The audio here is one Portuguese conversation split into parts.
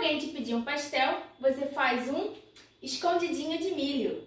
alguém te pedir um pastel, você faz um escondidinho de milho.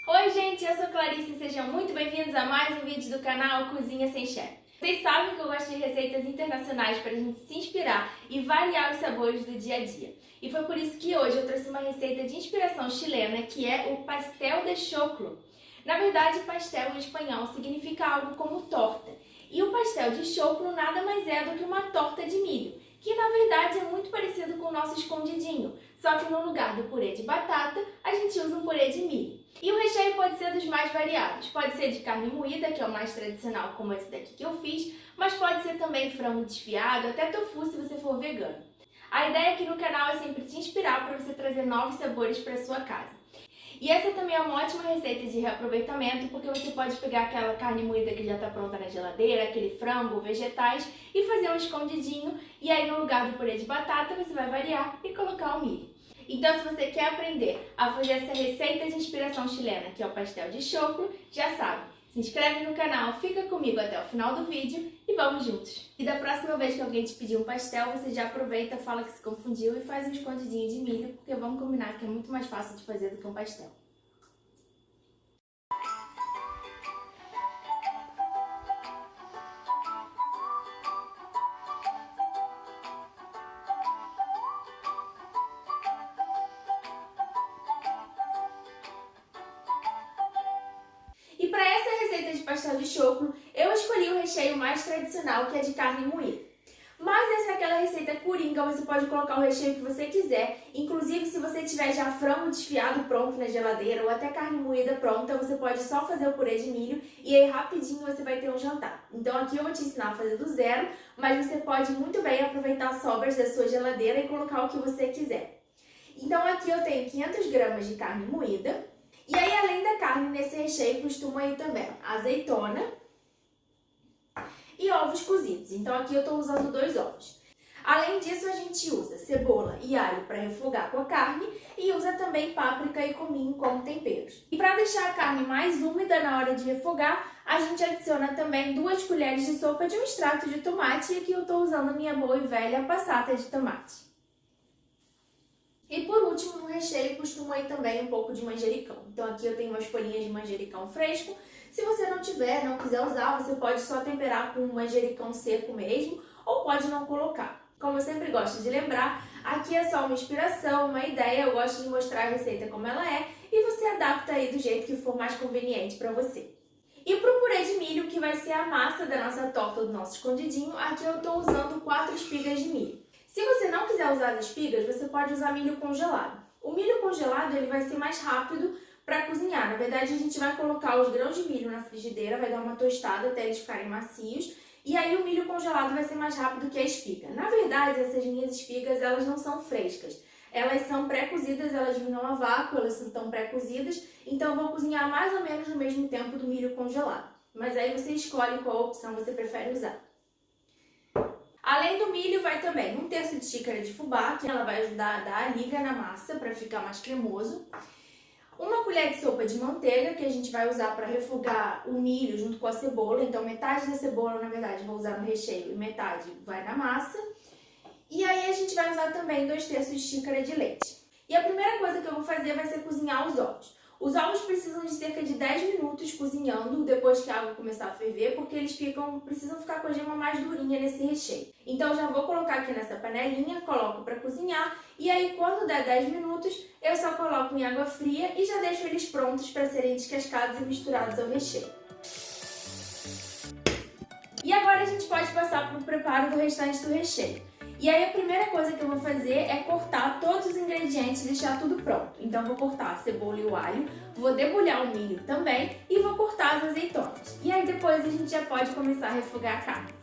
Oi gente, eu sou Clarice e sejam muito bem-vindos a mais um vídeo do canal Cozinha Sem Chefe. Vocês sabem que eu gosto de receitas internacionais para a gente se inspirar e variar os sabores do dia a dia. E foi por isso que hoje eu trouxe uma receita de inspiração chilena que é o pastel de choclo. Na verdade, pastel em espanhol significa algo como torta. E o pastel de choclo nada mais é do que uma torta de milho, que na verdade é muito parecido com o nosso escondidinho, só que no lugar do purê de batata, a gente usa um purê de milho. E o recheio pode ser dos mais variados, pode ser de carne moída, que é o mais tradicional, como esse daqui que eu fiz, mas pode ser também frango desfiado, até tofu se você for vegano. A ideia aqui no canal é sempre te inspirar para você trazer novos sabores para sua casa. E essa também é uma ótima receita de reaproveitamento, porque você pode pegar aquela carne moída que já está pronta na geladeira, aquele frango, vegetais, e fazer um escondidinho, e aí no lugar do purê de batata você vai variar e colocar o milho. Então se você quer aprender a fazer essa receita de inspiração chilena, que é o pastel de choclo, já sabe, se inscreve no canal, fica comigo até o final do vídeo e vamos juntos! E da próxima vez que alguém te pedir um pastel, você já aproveita, fala que se confundiu e faz um escondidinho de milho, porque vamos combinar que é muito mais fácil de fazer do que um pastel. E para essa receita de pastel de choclo, eu escolhi o recheio mais tradicional, que é de carne moída. Mas essa é aquela receita coringa, você pode colocar o recheio que você quiser. Inclusive, se você tiver já frango desfiado pronto na geladeira ou até carne moída pronta, você pode só fazer o purê de milho e aí rapidinho você vai ter um jantar. Então aqui eu vou te ensinar a fazer do zero, mas você pode muito bem aproveitar sobras da sua geladeira e colocar o que você quiser. Então aqui eu tenho 500 gramas de carne moída. E aí, além da carne, nesse recheio costuma ir também azeitona e ovos cozidos. Então aqui eu estou usando 2 ovos. Além disso, a gente usa cebola e alho para refogar com a carne e usa também páprica e cominho como temperos. E para deixar a carne mais úmida na hora de refogar, a gente adiciona também 2 colheres de sopa de um extrato de tomate, e aqui eu estou usando a minha boa e velha passata de tomate. E por último, no recheio costuma ir também um pouco de manjericão. Então aqui eu tenho umas folhinhas de manjericão fresco. Se você não tiver, não quiser usar, você pode só temperar com manjericão seco mesmo, ou pode não colocar. Como eu sempre gosto de lembrar, aqui é só uma inspiração, uma ideia, eu gosto de mostrar a receita como ela é, e você adapta aí do jeito que for mais conveniente para você. E para o purê de milho, que vai ser a massa da nossa torta, do nosso escondidinho, aqui eu estou usando 4 espigas de milho. Se você não quiser usar as espigas, você pode usar milho congelado. O milho congelado ele vai ser mais rápido para cozinhar. Na verdade, a gente vai colocar os grãos de milho na frigideira, vai dar uma tostada até eles ficarem macios. E aí o milho congelado vai ser mais rápido que a espiga. Na verdade, essas minhas espigas, elas não são frescas. Elas são pré-cozidas, elas vinham a vácuo, elas estão pré-cozidas. Então, eu vou cozinhar mais ou menos no mesmo tempo do milho congelado. Mas aí você escolhe qual opção você prefere usar. Além do milho, vai também 1/3 de xícara de fubá, que ela vai ajudar a dar a liga na massa para ficar mais cremoso. 1 colher de sopa de manteiga, que a gente vai usar para refogar o milho junto com a cebola. Então, metade da cebola, na verdade, vou usar no recheio e metade vai na massa. E aí, a gente vai usar também 2/3 de xícara de leite. E a primeira coisa que eu vou fazer vai ser cozinhar os ovos. Os ovos precisam de cerca de 10 minutos cozinhando depois que a água começar a ferver, porque eles precisam ficar com a gema mais durinha nesse recheio. Então eu já vou colocar aqui nessa panelinha, coloco para cozinhar e aí quando der 10 minutos eu só coloco em água fria e já deixo eles prontos para serem descascados e misturados ao recheio. E agora a gente pode passar para o preparo do restante do recheio. E aí a primeira coisa que eu vou fazer é cortar todos os ingredientes e deixar tudo pronto. Então vou cortar a cebola e o alho, vou debulhar o milho também e vou cortar as azeitonas. E aí depois a gente já pode começar a refogar a carne.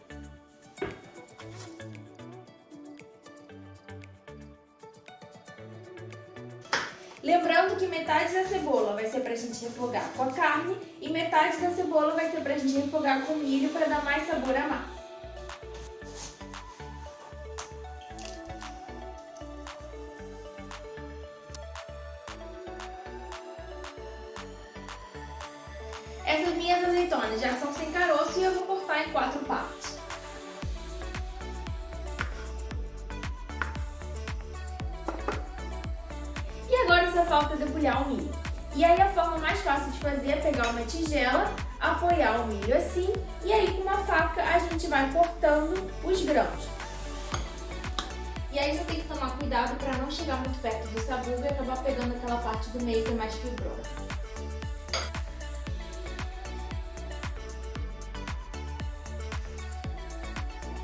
Lembrando que metade da cebola vai ser pra gente refogar com a carne e metade da cebola vai ser pra gente refogar com o milho para dar mais sabor à massa. Essas minhas azeitonas já são sem caroço e eu vou cortar em 4 partes. só falta debulhar o milho. E aí a forma mais fácil de fazer é pegar uma tigela, apoiar o milho assim, e aí com uma faca a gente vai cortando os grãos. E aí você tem que tomar cuidado para não chegar muito perto do sabugo e acabar pegando aquela parte do meio que é mais fibrosa.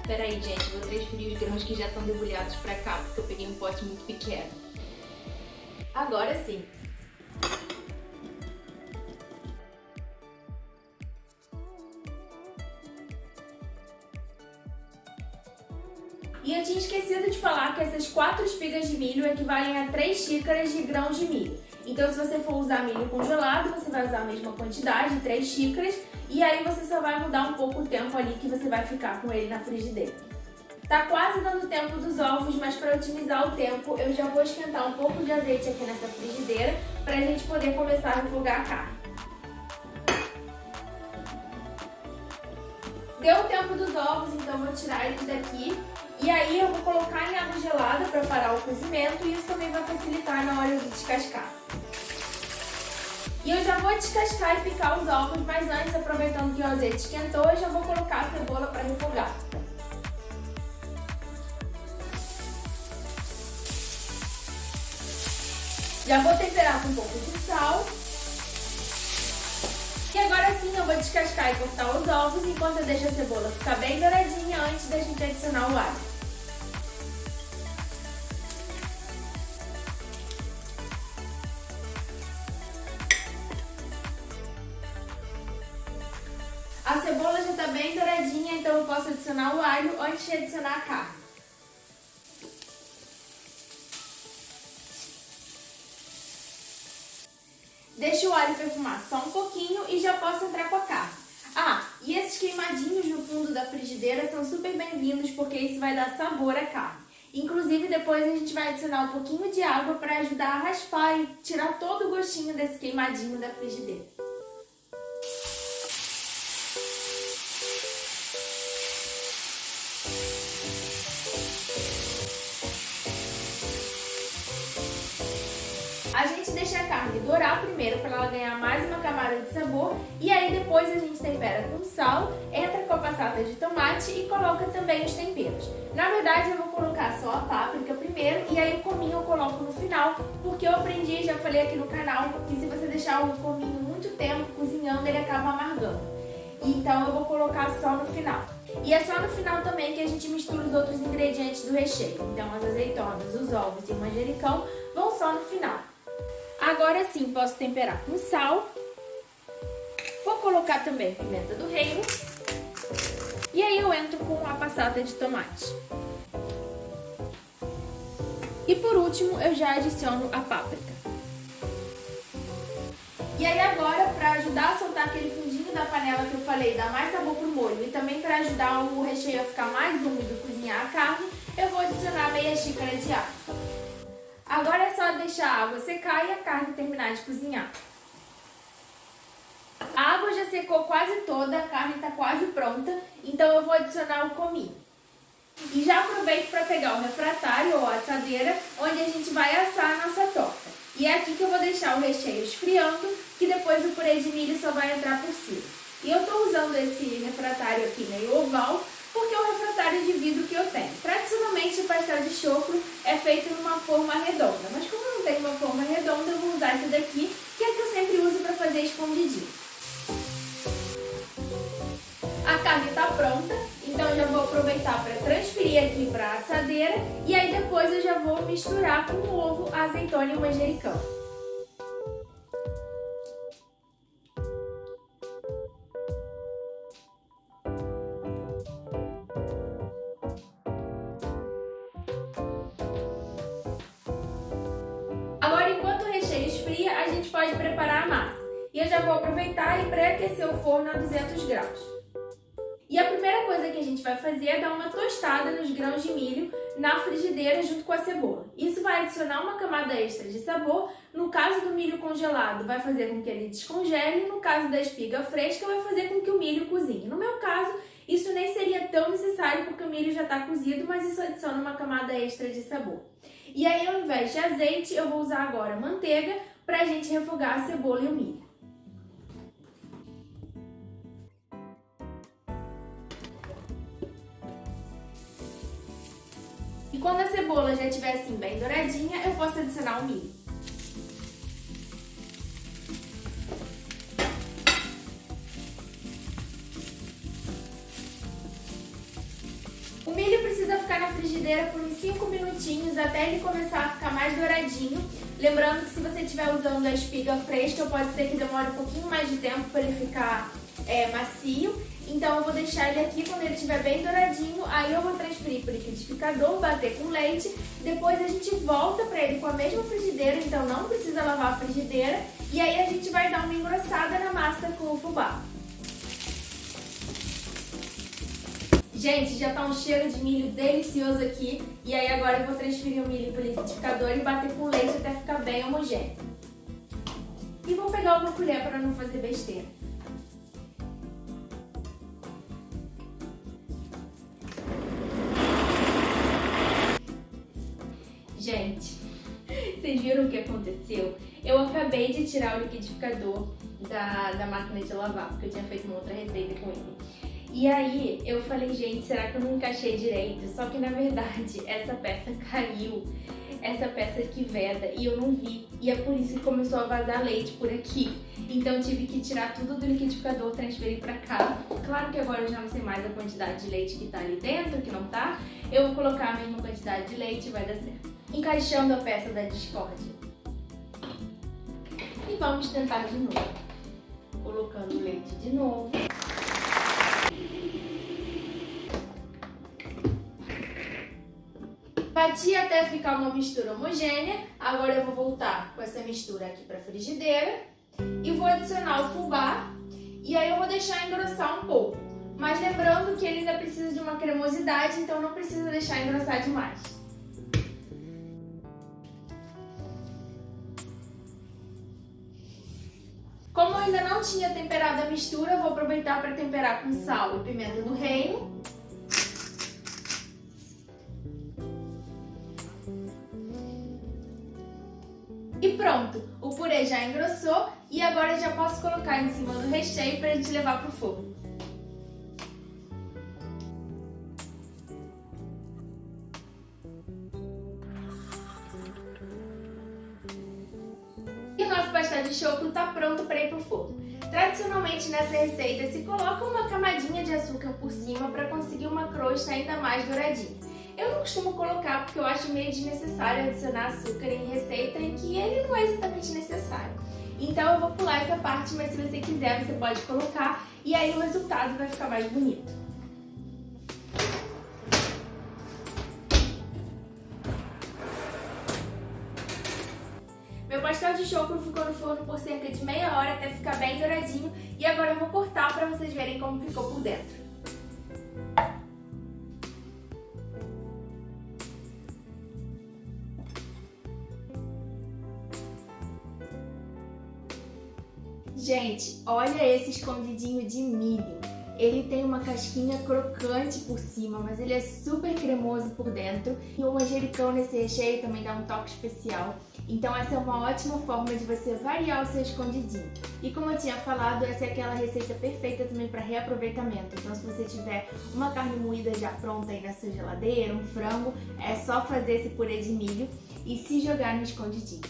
Peraí, gente, vou transferir os grãos que já estão debulhados pra cá, porque eu peguei um pote muito pequeno. Agora sim. E eu tinha esquecido de falar que essas 4 espigas de milho equivalem a 3 xícaras de grãos de milho. Então, se você for usar milho congelado, você vai usar a mesma quantidade, 3 xícaras, e aí você só vai mudar um pouco o tempo ali que você vai ficar com ele na frigideira. Tá quase dando tempo dos ovos, mas para otimizar o tempo, eu já vou esquentar um pouco de azeite aqui nessa frigideira pra gente poder começar a refogar a carne. Deu o tempo dos ovos, então eu vou tirar eles daqui. E aí eu vou colocar em água gelada para parar o cozimento e isso também vai facilitar na hora de descascar. E eu já vou descascar e picar os ovos, mas antes, aproveitando que o azeite esquentou, eu já vou colocar a cebola para refogar. Já vou temperar com um pouco de sal. E agora sim eu vou descascar e cortar os ovos enquanto eu deixo a cebola ficar bem douradinha antes da gente adicionar o alho. A cebola já está bem douradinha, então eu posso adicionar o alho antes de adicionar a carne. Deixa o alho perfumar só um pouquinho e já posso entrar com a carne. Ah, e esses queimadinhos no fundo da frigideira são super bem-vindos porque isso vai dar sabor à carne. Inclusive depois a gente vai adicionar um pouquinho de água para ajudar a raspar e tirar todo o gostinho desse queimadinho da frigideira. A gente deixa a carne dourar primeiro para ela ganhar mais uma camada de sabor e aí depois a gente tempera com sal, entra com a passata de tomate e coloca também os temperos. Na verdade eu vou colocar só a páprica primeiro e aí o cominho eu coloco no final, porque eu aprendi, já falei aqui no canal, que se você deixar o cominho muito tempo cozinhando ele acaba amargando. Então eu vou colocar só no final. E é só no final também que a gente mistura os outros ingredientes do recheio. Então as azeitonas, os ovos e o manjericão vão só no final. Agora sim posso temperar com sal. Vou colocar também pimenta do reino. E aí eu entro com a passata de tomate. E por último eu já adiciono a páprica. E aí agora, para ajudar a soltar aquele fundinho da panela que eu falei, dar mais sabor pro molho e também para ajudar o recheio a ficar mais úmido, cozinhar a carne, eu vou adicionar meia xícara de água. Agora é só deixar a água secar e a carne terminar de cozinhar. A água já secou quase toda, a carne está quase pronta, então eu vou adicionar o cominho. E já aproveito para pegar o refratário ou a assadeira, onde a gente vai assar a nossa torta. E é aqui que eu vou deixar o recheio esfriando, que depois o purê de milho só vai entrar por cima. E eu estou usando esse refratário aqui meio oval, porque é o refratário de vidro que eu tenho. Tradicionalmente o pastel de choclo é feito numa forma redonda, mas como eu não tenho uma forma redonda, eu vou usar esse daqui, que é que eu sempre uso para fazer escondidinho. A carne está pronta, então eu já vou aproveitar para transferir aqui para a assadeira e aí depois eu já vou misturar com o ovo, a azeitona e o manjericão. Agora, enquanto o recheio esfria, a gente pode preparar a massa. E eu já vou aproveitar e pré-aquecer o forno a 200 graus. E a primeira coisa que a gente vai fazer é dar uma tostada nos grãos de milho na frigideira junto com a cebola. Isso vai adicionar uma camada extra de sabor. No caso do milho congelado, vai fazer com que ele descongele. No caso da espiga fresca, vai fazer com que o milho cozinhe. No meu caso, isso nem seria tão necessário porque o milho já está cozido, mas isso adiciona uma camada extra de sabor. E aí, ao invés de azeite, eu vou usar agora manteiga pra gente refogar a cebola e o milho. E quando a cebola já estiver assim bem douradinha, eu posso adicionar o milho. O milho precisa ficar na frigideira por uns 5 minutinhos até ele começar a ficar mais douradinho. Lembrando que se você estiver usando a espiga fresca, pode ser que demore um pouquinho mais de tempo para ele ficar macio. Então eu vou deixar ele aqui quando ele estiver bem douradinho, aí eu vou transferir para o liquidificador, bater com leite, depois a gente volta para ele com a mesma frigideira, então não precisa lavar a frigideira, e aí a gente vai dar uma engrossada na massa com o fubá. Gente, já tá um cheiro de milho delicioso aqui, e aí agora eu vou transferir o milho para o liquidificador e bater com leite até ficar bem homogêneo. E vou pegar uma colher para não fazer besteira. Gente, vocês viram o que aconteceu? Eu acabei de tirar o liquidificador da máquina de lavar, porque eu tinha feito uma outra receita com ele. E aí eu falei, gente, será que eu não encaixei direito? Só que na verdade essa peça caiu, essa peça que veda, e eu não vi. E é por isso que começou a vazar leite por aqui. Então eu tive que tirar tudo do liquidificador, transferir pra cá. Claro que agora eu já não sei mais a quantidade de leite que tá ali dentro, que não tá. Eu vou colocar a mesma quantidade de leite e vai dar certo. Encaixando a peça da discórdia. E vamos tentar de novo. Colocando o leite de novo. Bati até ficar uma mistura homogênea. Agora eu vou voltar com essa mistura aqui para a frigideira e vou adicionar o fubá, e aí eu vou deixar engrossar um pouco. Mas lembrando que ele ainda precisa de uma cremosidade, então não precisa deixar engrossar demais. Como eu ainda não tinha temperado a mistura, eu vou aproveitar para temperar com sal e pimenta do reino. E pronto, o purê já engrossou e agora eu já posso colocar em cima do recheio para a gente levar para o forno. E o nosso pastel de choclo está pronto para ir para o forno. Tradicionalmente nessa receita se coloca uma camadinha de açúcar por cima para conseguir uma crosta ainda mais douradinha. Eu não costumo colocar porque eu acho meio desnecessário adicionar açúcar em receita em que ele não é exatamente necessário. Então eu vou pular essa parte, mas se você quiser você pode colocar e aí o resultado vai ficar mais bonito. Meu pastel de choclo ficou no forno por cerca de meia hora até ficar bem douradinho e agora eu vou cortar para vocês verem como ficou por dentro. Gente, olha esse escondidinho de milho. Ele tem uma casquinha crocante por cima, mas ele é super cremoso por dentro. E o manjericão nesse recheio também dá um toque especial. Então essa é uma ótima forma de você variar o seu escondidinho. E como eu tinha falado, essa é aquela receita perfeita também para reaproveitamento. Então se você tiver uma carne moída já pronta aí na sua geladeira, um frango, é só fazer esse purê de milho e se jogar no escondidinho.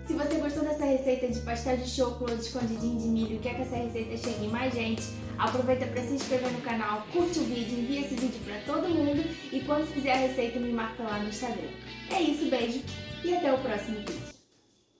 Se você gostou dessa receita de pastel de choclo ou de escondidinho de milho e quer que essa receita chegue em mais gente, aproveita para se inscrever no canal, curte o vídeo, envia esse vídeo para todo mundo e quando fizer a receita me marca lá no Instagram. É isso, beijo e até o próximo vídeo.